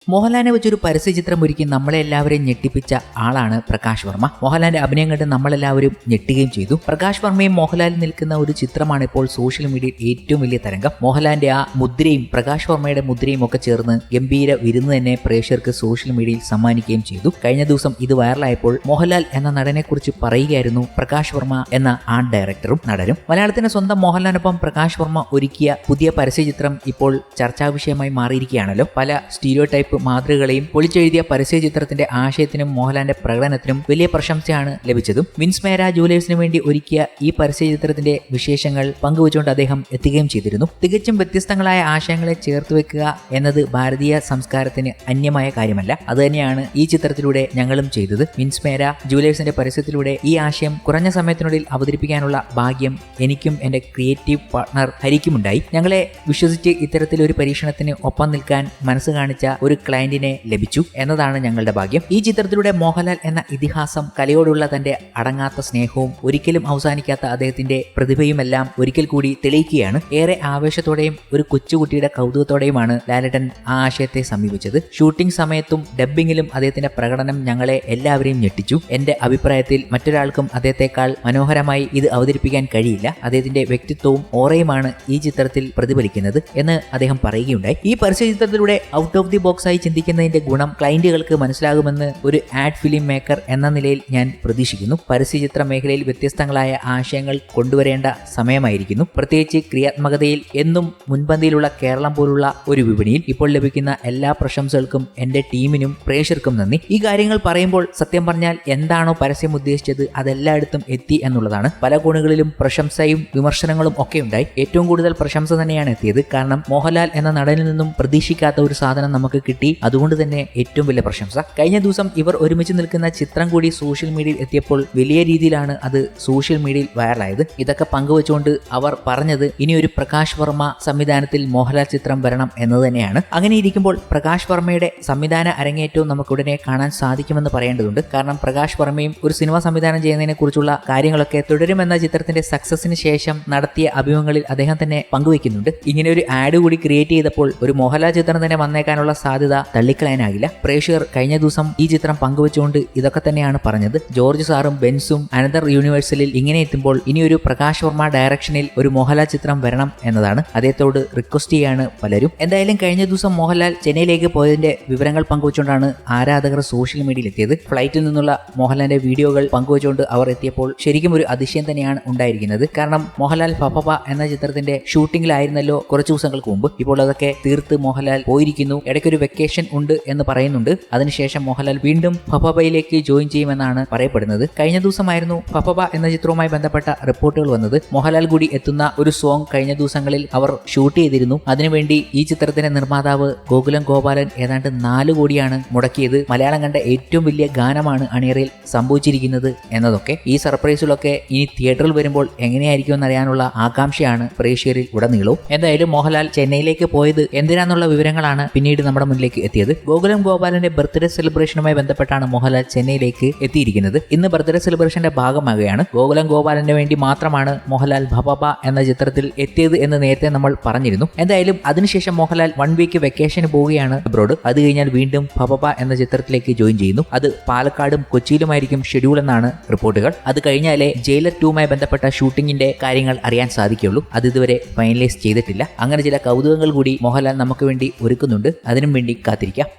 മോഹൻലാലിനെ വെച്ചൊരു പരസ്യചിത്രം ഒരുക്കി നമ്മളെ എല്ലാവരെയും ഞെട്ടിപ്പിച്ച ആളാണ് പ്രകാശ് വർമ്മ. മോഹൻലാലിന്റെ അഭിനയം കണ്ട് നമ്മളെല്ലാവരും ഞെട്ടുകയും ചെയ്തു. പ്രകാശ് വർമ്മയും മോഹൻലാലും നിൽക്കുന്ന ഒരു ചിത്രമാണ് ഇപ്പോൾ സോഷ്യൽ മീഡിയയിൽ ഏറ്റവും വലിയ തരംഗം. മോഹൻലാലിന്റെ ആ മുദ്രയും പ്രകാശ് വർമ്മയുടെ മുദ്രയും ഒക്കെ ചേർന്ന് ഗംഭീര വിരുന്ന് തന്നെ പ്രേക്ഷകർക്ക് സോഷ്യൽ മീഡിയയിൽ സമ്മാനിക്കുകയും ചെയ്തു. കഴിഞ്ഞ ദിവസം ഇത് വൈറലായപ്പോൾ മോഹൻലാൽ എന്ന നടനെ കുറിച്ച് പറയുകയായിരുന്നു പ്രകാശ് വർമ്മ എന്ന ആർട്ട് ഡയറക്ടറും നടനും. മലയാളത്തിന്റെ സ്വന്തം മോഹൻലാലിനൊപ്പം പ്രകാശ് വർമ്മ ഒരുക്കിയ പുതിയ പരസ്യചിത്രം ഇപ്പോൾ ചർച്ചാ വിഷയമായി മാറിയിരിക്കുകയാണല്ലോ. പല സ്റ്റീരിയോ ടൈപ്പ് മാതൃകളെയും പൊളിച്ചെഴുതിയ പരസ്യചിത്രത്തിന്റെ ആശയത്തിനും മോഹൻലാലിന്റെ പ്രകടനത്തിനും വലിയ പ്രശംസയാണ് ലഭിച്ചതും. വിൻസ്മേര ജുവലേഴ്സിന് വേണ്ടി ഒരുക്കിയ ഈ പരസ്യചിത്രത്തിന്റെ വിശേഷങ്ങൾ പങ്കുവച്ചുകൊണ്ട് അദ്ദേഹം എത്തുകയും ചെയ്തിരുന്നു. തികച്ചും വ്യത്യസ്തങ്ങളായ ആശയങ്ങളെ ചേർത്ത് വെക്കുക എന്നത് ഭാരതീയ സംസ്കാരത്തിന് അന്യമായ കാര്യമല്ല. അതുതന്നെയാണ് ഈ ചിത്രത്തിലൂടെ ഞങ്ങളും ചെയ്തത്. വിൻസ്മേര ജുവലേഴ്സിന്റെ പരസ്യത്തിലൂടെ ഈ ആശയം കുറഞ്ഞ സമയത്തിനുള്ളിൽ അവതരിപ്പിക്കാനുള്ള ഭാഗ്യം എനിക്കും എന്റെ ക്രിയേറ്റീവ് പാർട്ണർ ഹരിക്കുമുണ്ടായി. ഞങ്ങളെ വിശ്വസിച്ച് ഇത്തരത്തിലൊരു പരീക്ഷണത്തിന് ഒപ്പം നിൽക്കാൻ മനസ്സ് കാണിച്ച ഒരു ക്ലയന്റിനെ ലഭിച്ചു എന്നതാണ് ഞങ്ങളുടെ ഭാഗ്യം. ഈ ചിത്രത്തിലൂടെ മോഹൻലാൽ എന്ന ഇതിഹാസം, കലയോടുള്ള തന്റെ അടങ്ങാത്ത സ്നേഹവും ഒരിക്കലും അവസാനിക്കാത്ത അദ്ദേഹത്തിന്റെ പ്രതിഭയുമെല്ലാം ഒരിക്കൽ കൂടി തെളിയിക്കുകയാണ്. ഏറെ ആവേശത്തോടെയും ഒരു കൊച്ചുകുട്ടിയുടെ കൗതുകത്തോടെയുമാണ് ലാലേട്ടൻ ആ ആശയത്തെ സമീപിച്ചത്. ഷൂട്ടിംഗ് സമയത്തും ഡബ്ബിങ്ങിലും അദ്ദേഹത്തിന്റെ പ്രകടനം ഞങ്ങളെ എല്ലാവരെയും ഞെട്ടിച്ചു. എന്റെ അഭിപ്രായത്തിൽ മറ്റൊരാൾക്കും അദ്ദേഹത്തെക്കാൾ മനോഹരമായി ഇത് അവതരിപ്പിക്കാൻ കഴിയില്ല. അദ്ദേഹത്തിന്റെ വ്യക്തിത്വവും ഓറയുമാണ് ഈ ചിത്രത്തിൽ പ്രതിഫലിക്കുന്നത് എന്ന് അദ്ദേഹം പറയുകയുണ്ടായി. ഈ പരസ്യചിത്രത്തിലൂടെ ഔട്ട് ഓഫ് ദി ബോക്സ് ആയി ചിന്തിക്കുന്നതിന്റെ ഗുണം ക്ലയന്റുകൾക്ക് മനസ്സിലാകുമെന്ന് ഒരു ആഡ് ഫിലിം മേക്കർ എന്ന നിലയിൽ ഞാൻ പ്രതീക്ഷിക്കുന്നു. പരസ്യചിത്ര മേഖലയിൽ വ്യത്യസ്തങ്ങളായ ആശയങ്ങൾ കൊണ്ടുവരേണ്ട സമയമായിരിക്കുന്നു. പ്രത്യേകിച്ച് ക്രിയാത്മകതയിൽ എന്നും മുൻപന്തിയിലുള്ള കേരളം പോലുള്ള ഒരു വിപണിയിൽ. ഇപ്പോൾ ലഭിക്കുന്ന എല്ലാ പ്രശംസകൾക്കും എന്റെ ടീമിനും പ്രേക്ഷകർക്കും നന്ദി. ഈ കാര്യങ്ങൾ പറയുമ്പോൾ സത്യം പറഞ്ഞാൽ എന്താണോ പരസ്യം ഉദ്ദേശിച്ചത് അതെല്ലായിടത്തും എത്തി എന്നുള്ളതാണ്. പല കോണുകളിലും പ്രശംസയും വിമർശനങ്ങളും ഒക്കെ ഉണ്ടായി. ഏറ്റവും കൂടുതൽ പ്രശംസ തന്നെയാണ് എത്തിയത്. കാരണം മോഹൻലാൽ എന്ന നടനിൽ നിന്നും പ്രതീക്ഷിക്കാത്ത ഒരു സാധനം നമുക്ക് കിട്ടി. അതുകൊണ്ട് തന്നെ ഏറ്റവും വലിയ പ്രശംസ. കഴിഞ്ഞ ദിവസം ഇവർ ഒരുമിച്ച് നിൽക്കുന്ന ചിത്രം കൂടി സോഷ്യൽ മീഡിയയിൽ എത്തിയപ്പോൾ വലിയ രീതിയിലാണ് അത് സോഷ്യൽ മീഡിയയിൽ വൈറലായത്. ഇതൊക്കെ പങ്കുവച്ചുകൊണ്ട് അവർ പറഞ്ഞത് ഇനി ഒരു പ്രകാശ് വർമ്മ സംവിധാനത്തിൽ മോഹൻലാൽ ചിത്രം വരണം എന്ന് തന്നെയാണ്. അങ്ങനെ ഇരിക്കുമ്പോൾ പ്രകാശ് വർമ്മയുടെ സംവിധാന അരങ്ങേറ്റവും നമുക്ക് ഉടനെ കാണാൻ സാധിക്കുമെന്ന് പറയേണ്ടതുണ്ട്. കാരണം പ്രകാശ് വർമ്മയും ഒരു സിനിമ സംവിധാനം ചെയ്യുന്നതിനെ കുറിച്ചുള്ള കാര്യങ്ങളൊക്കെ തുടരുമെന്ന ചിത്രത്തിന്റെ സക്സസിന് ശേഷം നടത്തിയ അഭിമുഖങ്ങളിൽ അദ്ദേഹം തന്നെ പങ്കുവെക്കുന്നുണ്ട്. ഇങ്ങനെ ഒരു ആഡ് കൂടി ക്രിയേറ്റ് ചെയ്തപ്പോൾ ഒരു മോഹൻലാൽ ചിത്രം തന്നെ വന്നേക്കാനുള്ള സാധ്യത തള്ളിക്കളയാനാകില്ല. പ്രേക്ഷകർ കഴിഞ്ഞ ദിവസം ഈ ചിത്രം പങ്കുവെച്ചുകൊണ്ട് ഇതൊക്കെ തന്നെയാണ് പറഞ്ഞത്. ജോർജ് സാറും ബെൻസും അനദർ യൂണിവേഴ്സലിൽ ഇങ്ങനെ എത്തുമ്പോൾ ഇനിയൊരു പ്രകാശ് വർമ്മ ഡയറക്ഷനിൽ ഒരു മോഹൻലാൽ ചിത്രം വരണം എന്നതാണ് അദ്ദേഹത്തോട് റിക്വസ്റ്റ് ചെയ്യാണ് പലരും. എന്തായാലും കഴിഞ്ഞ ദിവസം മോഹൻലാൽ ചെന്നൈയിലേക്ക് പോയതിന്റെ വിവരങ്ങൾ പങ്കുവച്ചുകൊണ്ടാണ് ആരാധകർ സോഷ്യൽ മീഡിയയിൽ എത്തിയത്. ഫ്ലൈറ്റിൽ നിന്നുള്ള മോഹൻലാലിന്റെ വീഡിയോകൾ പങ്കുവച്ചുകൊണ്ട് അവർ എത്തിയപ്പോൾ ശരിക്കും ഒരു അതിശയം തന്നെയാണ് ഉണ്ടായിരിക്കുന്നത്. കാരണം മോഹൻലാൽ ഫഫബ എന്ന ചിത്രത്തിന്റെ ഷൂട്ടിംഗിലായിരുന്നല്ലോ കുറച്ചു ദിവസങ്ങൾക്ക് മുമ്പ്. ഇപ്പോൾ അതൊക്കെ തീർത്ത് മോഹൻലാൽ പോയിരിക്കുന്നു. ഇടയ്ക്കൊരു വെക്കേഷൻ ഉണ്ട് എന്ന് പറയുന്നുണ്ട്. അതിനുശേഷം മോഹൻലാൽ വീണ്ടും ഫഫബയിലേക്ക് ജോയിൻ ചെയ്യുമെന്നാണ് പറയപ്പെടുന്നത്. കഴിഞ്ഞ ദിവസമായിരുന്നു ഫഫബ എന്ന ചിത്രവുമായി ബന്ധപ്പെട്ട റിപ്പോർട്ടുകൾ വന്നത്. മോഹൻലാൽ കൂടി എത്തുന്ന ഒരു സോങ് കഴിഞ്ഞ ദിവസങ്ങളിൽ അവർ ഷൂട്ട് ചെയ്തിരുന്നു. അതിനുവേണ്ടി ഈ ചിത്രത്തിന്റെ നിർമ്മാതാവ് ഗോകുലം ഗോപാലൻ ഏതാണ്ട് 4 കോടിയാണ് മുടക്കിയത്. മലയാളം കണ്ട ഏറ്റവും വലിയ ഗാനമാണ് അണിയറയിൽ സംഭവിച്ചിരിക്കുന്നത് എന്നതൊക്കെ. ഈ സർപ്രൈസുകളൊക്കെ ഇനി തിയേറ്ററിൽ വരുമ്പോൾ എങ്ങനെയായിരിക്കും എന്നറിയാനുള്ള ആകാംക്ഷയാണ് പ്രേക്ഷകരിൽ ഉടനീളവും. എന്തായാലും മോഹൻലാൽ ചെന്നൈയിലേക്ക് പോയത് എന്തിനാന്നുള്ള വിവരങ്ങളാണ് പിന്നീട് നമ്മുടെ മുന്നിലേക്ക് എത്തിയത്. ഗോകുലം ഗോപാലന്റെ ബർത്ത്ഡേ സെലിബ്രേഷനുമായി ബന്ധപ്പെട്ടാണ് മോഹൻലാൽ ചെന്നൈയിലേക്ക് എത്തിയിരിക്കുന്നത്. ഇന്ന് ബർത്ത്ഡേ സെലിബ്രേഷന്റെ ഭാഗമാകുകയാണ്. ഗോകുലം ഗോപാലന് വേണ്ടി മാത്രമാണ് മോഹൻലാൽ ഭബബ എന്ന ചിത്രത്തിൽ എത്തിയത് എന്ന് നേരത്തെ നമ്മൾ പറഞ്ഞിരുന്നു. എന്തായാലും അതിനുശേഷം മോഹൻലാൽ 1 വീക്ക് വെക്കേഷന് പോവുകയാണ് അബ്രോഡ്. അത് കഴിഞ്ഞാൽ വീണ്ടും ഭബബ എന്ന ചിത്രത്തിലേക്ക് ജോയിൻ ചെയ്യുന്നു. അത് പാലക്കാടും കൊച്ചിയിലുമായിരിക്കും ഷെഡ്യൂൾ എന്നാണ് റിപ്പോർട്ടുകൾ. അത് കഴിഞ്ഞാലേ ജയിലർ 2മായി ബന്ധപ്പെട്ട ഷൂട്ടിംഗിന്റെ കാര്യങ്ങൾ അറിയാൻ സാധിക്കുള്ളൂ. അത് ഇതുവരെ ഫൈനലൈസ് ചെയ്തിട്ടില്ല. അങ്ങനെ ചില കൗതുകങ്ങൾ കൂടി മോഹൻലാൽ നമുക്ക് വേണ്ടി ഒരുക്കുന്നുണ്ട്. അതിനും വേണ്ടി കാത്തിരിക്കാം.